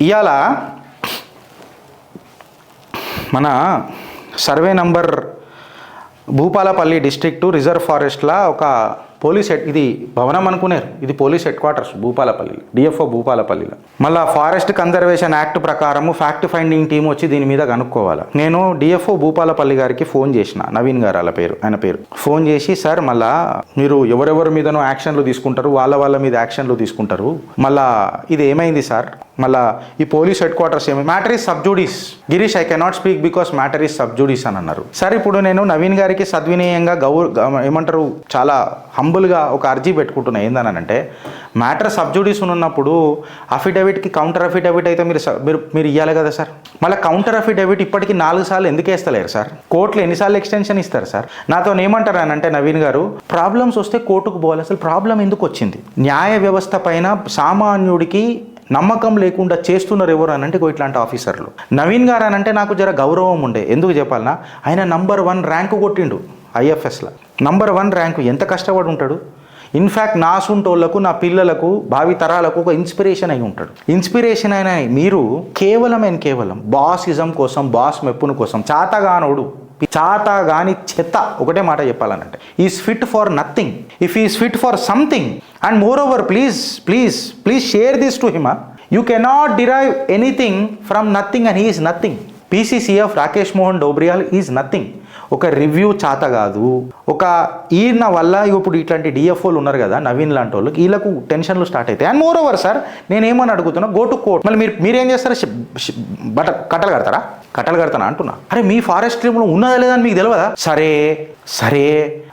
ఇవాళ మన survey number Bhupalpally district reserve ఫారెస్ట్లా ఒక పోలీస్ ఇది భవనం అనుకున్నారు, ఇది police headquarters Bhupalpally, DFO భూపాలపల్లిలో. మళ్ళీ ఫారెస్ట్ కన్జర్వేషన్ యాక్ట్ ప్రకారము ఫ్యాక్ట్ ఫైండింగ్ టీం వచ్చి దీని మీద కనుక్కోవాలి. నేను డిఎఫ్ఓ భూపాలపల్లి గారికి ఫోన్ చేసిన, నవీన్ గారు ఆయన పేరు ఫోన్ చేసి, సార్ మళ్ళా మీరు ఎవరెవరి మీదనో యాక్షన్లు తీసుకుంటారు, వాళ్ళ మీద యాక్షన్లు తీసుకుంటారు, మళ్ళా ఇది ఏమైంది సార్, మళ్ళా ఈ పోలీస్ హెడ్ క్వార్టర్స్ ఏమి, matter is sub judice Girish, I cannot speak because matter is sub judice అని అన్నారు. సార్ ఇప్పుడు నేను నవీన్ గారికి సద్వినయంగా ఏమంటారు చాలా హంబుల్గా ఒక అర్జీ పెట్టుకుంటున్నా. ఏందనంటే మ్యాటర్ సబ్జూడిస్ ఉన్నప్పుడు అఫిడవిట్కి కౌంటర్ అఫిడవిట్ అయితే మీరు ఇవ్వాలి కదా సార్. మళ్ళీ కౌంటర్ అఫిడవిట్ ఇప్పటికీ 4 సార్లు ఎందుకు వేస్తలేరు సార్? కోర్టులో ఎన్నిసార్లు ఎక్స్టెన్షన్ ఇస్తారు సార్? నాతో ఏమంటారు అని అంటే నవీన్ గారు, ప్రాబ్లమ్స్ వస్తే కోర్టుకు పోవాలి, అసలు ప్రాబ్లం ఎందుకు వచ్చింది, న్యాయ వ్యవస్థ పైన సామాన్యుడికి నమ్మకం లేకుండా చేస్తున్నారు ఎవరు అని అంటే ఇట్లాంటి ఆఫీసర్లు. నవీన్ గారు అని అంటే నాకు జర గౌరవం ఉండే, ఎందుకు చెప్పాలన్నా ఆయన నంబర్ 1 ర్యాంకు కొట్టిండు ఐఎఫ్ఎస్లో. నంబర్ 1 ర్యాంకు, ఎంత కష్టపడి ఉంటాడు. ఇన్ఫ్యాక్ట్ నా సొంటోళ్లకు, నా పిల్లలకు, భావి తరాలకు ఒక ఇన్స్పిరేషన్ అయి ఉంటాడు. ఇన్స్పిరేషన్ అయిన మీరు కేవలం బాసిజం కోసం, బాస్ మెప్పును కోసం, చాతగాని చెత్త, ఒకటే మాట చెప్పాలనంటే is fit for nothing if is fit for something. And moreover please share this to him. You cannot derive anything from nothing and he is nothing. PCCF Rakesh Mohan Dobriyal is nothing. ఒక review చాత కాదు, ఒక ఈయన వల్ల ఇప్పుడు ఇట్లాంటి డిఎఫ్ఓలు ఉన్నారు కదా నవీన్ లాంటి వాళ్ళు, వీళ్ళకు టెన్షన్లు స్టార్ట్ అవుతాయి. అండ్ మోర్ ఓవర్ సార్ నేను ఏమని అడుగుతున్నా, గో టు కోర్ట్. మళ్ళీ మీరేం చేస్తారా, కట్టలు కడతానా అంటున్నా. అరే మీ ఫారెస్ట్ టీంలో ఉన్నదా లేదా అని మీకు తెలియదా? సరే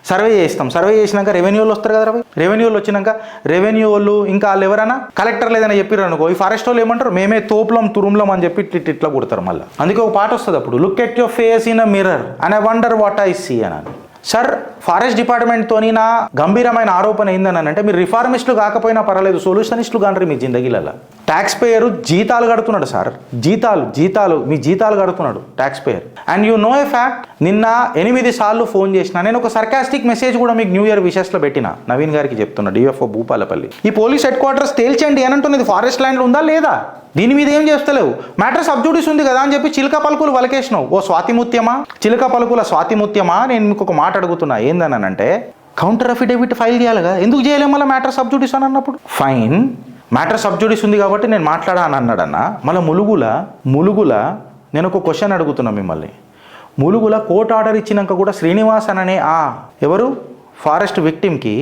సర్వే చేస్తాం, సర్వే చేసినాక రెవెన్యూ వాళ్ళు వస్తారు కదా, రెవెన్యూ వాళ్ళు వచ్చినాక రెవెన్యూ వాళ్ళు ఇంకా వాళ్ళు ఎవరైనా కలెక్టర్ లేదని చెప్పారు అనుకో, ఈ ఫారెస్ట్ వాళ్ళు ఏమంటారు, మేమే తోపులం తురుంలం అని చెప్పి ఇట్లా కుడతారు. మళ్ళీ అందుకే ఒక పాట వస్తుంది అప్పుడు, look at your face in a mirror and I wonder what I see అని. సార్ ఫారెస్ట్ డిపార్ట్మెంట్తోని నా గంభీరమైన ఆరోపణ ఏందని అంటే, మీరు రిఫార్మిస్టులు కాకపోయినా పర్వాలేదు, సొల్యూషనిస్టులు కాంటారు మీ జిందగీలలో. ట్యాక్స్ పేయరు జీతాలు కడుతున్నాడు సార్, మీ జీతాలు కడుతున్నాడు tax payer. And you know A fact, నిన్న 8 సార్లు ఫోన్ చేసిన, నేను ఒక సర్కాస్టిక్ మెసేజ్ కూడా మీకు న్యూ ఇయర్ విషెస్లో పెట్టిన, నవీన్ గారికి చెప్తున్నా, డిఎఫ్ఓ భూపాలపల్లి. ఈ పోలీస్ హెడ్ క్వార్టర్స్ తేల్చండి అని అంటున్నది, ఫారెస్ట్ ల్యాండ్లో ఉందా లేదా, దీని మీద ఏం చేస్తలేవు, మ్యాటర్ సబ్జూడిస్ ఉంది కదా అని చెప్పి చిలక పలుకులు వలకేసినావు. ఓ స్వాతిముత్యమా, చిలక పలుకుల స్వాతిముత్యమా, నేను మీకు ఒక మాట అడుగుతున్నా, ఏందని అంటే కౌంటర్ అఫిడవిట్ ఫైల్ చేయాలి కదా, ఎందుకు చేయలేము మళ్ళీ మ్యాటర్ సబ్జూడిస్ అని అన్నప్పుడు? ఫైన్, మ్యాటర్ సబ్జూడిస్ ఉంది కాబట్టి నేను మాట్లాడాను అన్నాడన్న. మళ్ళీ ములుగుల నేను ఒక క్వశ్చన్ అడుగుతున్నా మిమ్మల్ని. ములుగుల కోర్టు ఆర్డర్ ఇచ్చినాక కూడా శ్రీనివాస్ అనే ఎవరు ఫారెస్ట్ విక్టిమ్కి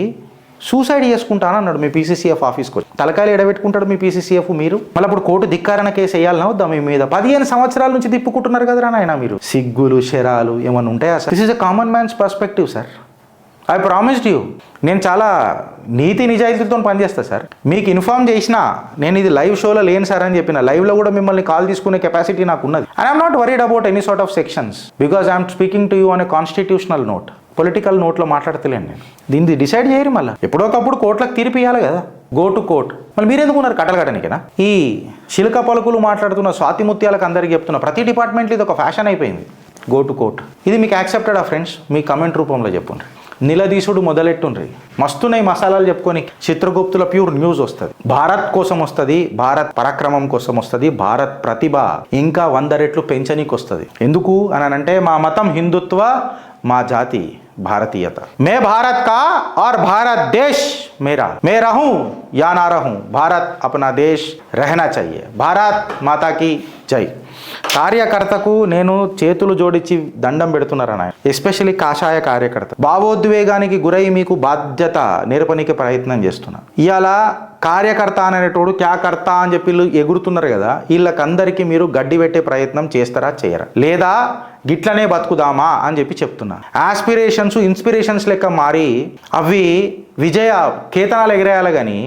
సూసైడ్ చేసుకుంటానన్నాడు మీ పీసీసీఎఫ్ ఆఫీస్కి వచ్చి. తలకాయలు ఎడబెట్టుకుంటాడు మీ పీసీసీఎఫ్ మీరు. మళ్ళీ అప్పుడు కోర్టు ధిక్కారణ కేసు వేయాలన్నా వద్దా మీ మీద? 15 సంవత్సరాల నుంచి తిప్పుకుంటున్నారు కదరా నాయన మీరు. సిగ్గులు శరాలు ఏమన్నా ఉంటాయా sir? This is a common man's perspective sir. I promised you, నేను చాలా నీతి నిజాయితీతో పనిచేస్తా సార్. మీకు ఇన్ఫార్మ్ చేసినా నేను ఇది లైవ్ షోలో లేను సార్ అని చెప్పిన, లైవ్లో కూడా మిమ్మల్ని కాల్ తీసుకునే కెపాసిటీ నాకు ఉన్నది. And I'm not worried about any sort of sections because I'm speaking to you on a constitutional note. Political నోట్లో మాట్లాడతలేను నేను. దీన్ని డిసైడ్ చేయరు, మళ్ళీ ఎప్పుడోకప్పుడు కోర్టులకు తీర్పు ఇవ్వాలి కదా, గో టు కోర్ట్. మళ్ళీ మీరు ఎందుకున్నారు కట్టలు కట్టనికేనా? ఈ శిల్క పలుకులు మాట్లాడుతున్న స్వాతిముత్యాలకు అందరికీ చెప్తున్నా, ప్రతి డిపార్ట్మెంట్లో ఇది ఒక ఫ్యాషన్ అయిపోయింది, గో టు కోర్ట్. ఇది మీకు యాక్సెప్టెడా ఫ్రెండ్స్? మీ కమెంట్ రూపంలో చెప్పండి. నిలదీసుడు మొదలెట్టుండ్రి, మస్తున్నాయి మసాలాలు చెప్పుకొని. చిత్రగుప్తుల ప్యూర్ న్యూస్ వస్తుంది, భారత్ కోసం వస్తుంది, భారత్ పరాక్రమం కోసం వస్తుంది, భారత్ ప్రతిభ ఇంకా 100 రెట్లు పెంచనీకి వస్తుంది. ఎందుకు అని అంటే మా మతం హిందుత్వ, మా జాతి भारतीयत. मैं भारत का और भारत देश मेरा, मैं रहूं या ना रहूं, भारत अपना देश रहना चाहिए. भारत माता की జై. కార్యకర్తకు నేను చేతులు జోడించి దండం పెడుతున్నారని, ఎస్పెషల్లీ కాషాయ కార్యకర్త. భావోద్వేగానికి గురై మీకు బాధ్యత నేర్పనికి ప్రయత్నం చేస్తున్నా. ఇవాళ కార్యకర్త అనేటోడు క్యాకర్త అని చెప్పి ఎగురుతున్నారు కదా, వీళ్ళకందరికీ మీరు గడ్డి పెట్టే ప్రయత్నం చేస్తారా చేయరా? లేదా గిట్లనే బతుకుదామా అని చెప్పి చెప్తున్నా. ఆస్పిరేషన్స్ ఇన్స్పిరేషన్స్ లెక్క మారి అవి విజయ కేతనాలు ఎగరేయాలి కానీ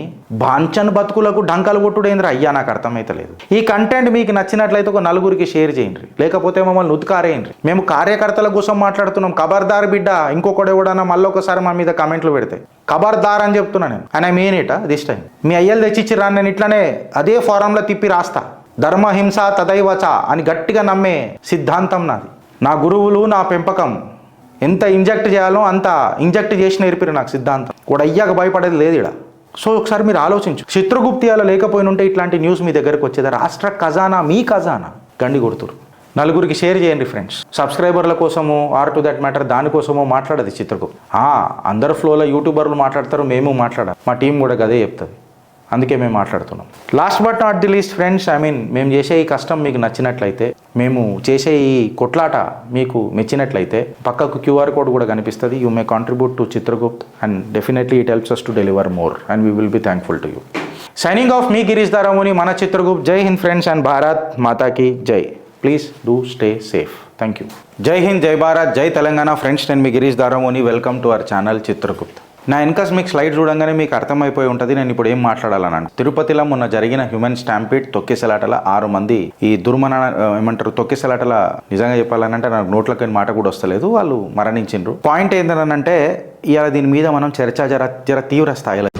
బాంచన్ బతుకులకు డంకలు కొట్టుడేంద్ర అయ్యా నాకు అర్థమైతలేదు. ఈ కంటెంట్ మీకు నచ్చినట్లయితే ఒక 4గురికి షేర్ చేయండి, లేకపోతే మమ్మల్ని ఉతికారేయండి. మేము కార్యకర్తల కోసం మాట్లాడుతున్నాం. ఖబర్దార్ బిడ్డ, ఇంకొకటి ఎవడన్నా మళ్ళీ ఒకసారి మా మీద కమెంట్లు పెడితే ఖబర్దార్ అని చెప్తున్నా నేను. And I mean it this time. మీ అయ్యలు తెచ్చిచ్చి రాని నేను ఇట్లానే అదే ఫారంలో తిప్పి రాస్తా. ధర్మహింస తదైవచ అని గట్టిగా నమ్మే సిద్ధాంతం నాది. నా గురువులు నా పెంపకం ఎంత ఇంజెక్ట్ చేయాలో అంత ఇంజెక్ట్ చేసి నేర్పిరు నాకు సిద్ధాంతం. కూడా అయ్యాక భయపడేది లేదు. ఇక్కడ సో ఒకసారి మీరు ఆలోచించు. చిత్రగుప్తి అలా లేకపోయిన ఉంటే ఇట్లాంటి న్యూస్ మీ దగ్గరకు వచ్చేదా? రాష్ట్ర ఖజానా మీ ఖజానా గండి కొడుతురు. నలుగురికి షేర్ చేయండి ఫ్రెండ్స్. సబ్స్క్రైబర్ల కోసము ఆర్ టు దట్ మ్యాటర్ దానికోసమో మాట్లాడదు చిత్రగుప్తి. అందరు ఫ్లోలో యూట్యూబర్లు మాట్లాడతారు, మేము మాట్లాడాలి, మా టీం కూడా అదే చెప్తుంది, అందుకే మేము మాట్లాడుతున్నాం. Last but not the least friends, మేము చేసే ఈ కష్టం మీకు నచ్చినట్లయితే, మేము చేసే ఈ కొట్లాట మీకు మెచ్చినట్లయితే పక్కకు QR కోడ్ కూడా కనిపిస్తుంది. You may contribute to Chitragupt and definitely it helps us to deliver more and we will be thankful to you. Signing off మీ గిరీష్ దారాముని, మన చిత్రగుప్త్. జై హింద్ ఫ్రెండ్స్ అండ్ భారత్ మాతాకి జై. Please do stay safe. Thank you. జై హింద్, జై భారత్, జై తెలంగాణ ఫ్రెండ్స్. నేను మీ Girish Daramuni. Welcome to our channel Chitragupt. నా వెనకాల మీకు స్లైడ్ చూడంగానే మీకు అర్థమైపోయి ఉంటుంది నేను ఇప్పుడు ఏం మాట్లాడాలన్నాను. తిరుపతిలో మొన్న జరిగిన హ్యూమన్ స్టాంపీడ్ తొక్కిసలాటల 6 మంది ఈ తొక్కిసలాటల నిజంగా చెప్పాలనంటే నాకు నోట్లకి మాట కూడా వస్తలేదు, వాళ్ళు మరణించిండ్రు. పాయింట్ ఏంటంటే ఇవాళ దీని మీద మనం చర్చ జర తీవ్ర స్థాయిలో